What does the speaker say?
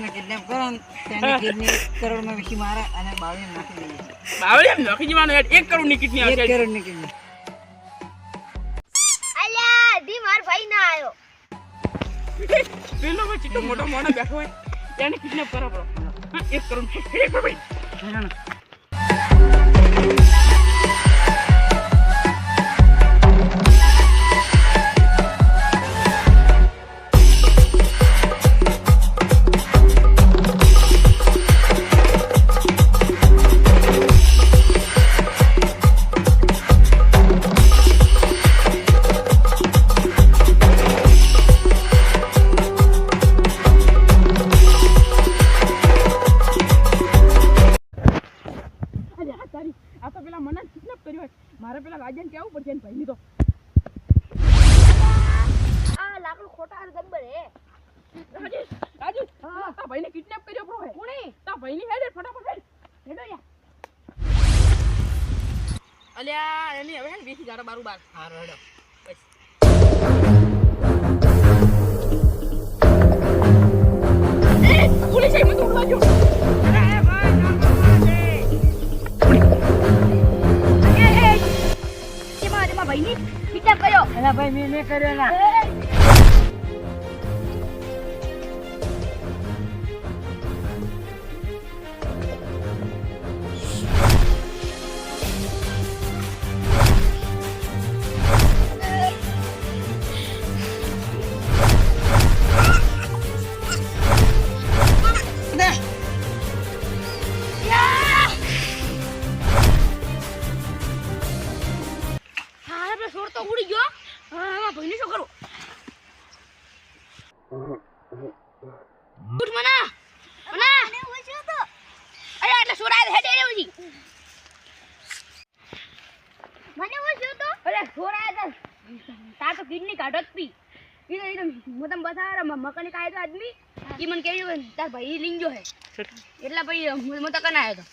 ને કિડનેપ કરો ને તેને કિડની 1 કરોડ માં વિસી મારા અને બાવળી નાખી દઈએ. બાવળી એમ નાખી જવાનો 1 કરોડ ની કિડની 1 આવશે. કરોડ ની કિડની. અલ્યા દી માર ભાઈ ના આયો. પેલો ભાઈ ચિત્તો મોટો મોણો બેઠો હોય તેને કિડનેપ કરો બરો. 1 કરોડ ભાઈ. આ તો પેલા મને કિડનેપ કર્યો મારે પેલા રાજન કેવું પડશે ને ભાઈની તો આ લાકડું ખોટા ગબ્બર હે. રાજુ તા ભાઈને કિડનેપ કર્યો બ્રો હે કોણે તા ભાઈની હેડ ફટાફટ હેડો યાર અલ્યા એની હવે હે 20000 બારું બાર હારો હેડો. પોલીસ આઈ મને તો ઉડવા જો ભાઈ કિડનેપ કર્યો. એલા ભાઈ મેં કર્યો ના. છોડ તો ઉડી ગયો. હા ભાઈને શું કરું? ઉઠ મના મને ઓછો તો. અરે એટલે છોરાય હેડે રે ઉજી. મને ઓછો તો. અરે છોરાય તો તા તો કિડની કાઢો જ પી. ઈ મોતમ બતારા મકની કાય તો આદમી ઈ મને કેવી તાર ભાઈ લીંજો હે. એટલા ભાઈ મો તો કના આયો તો.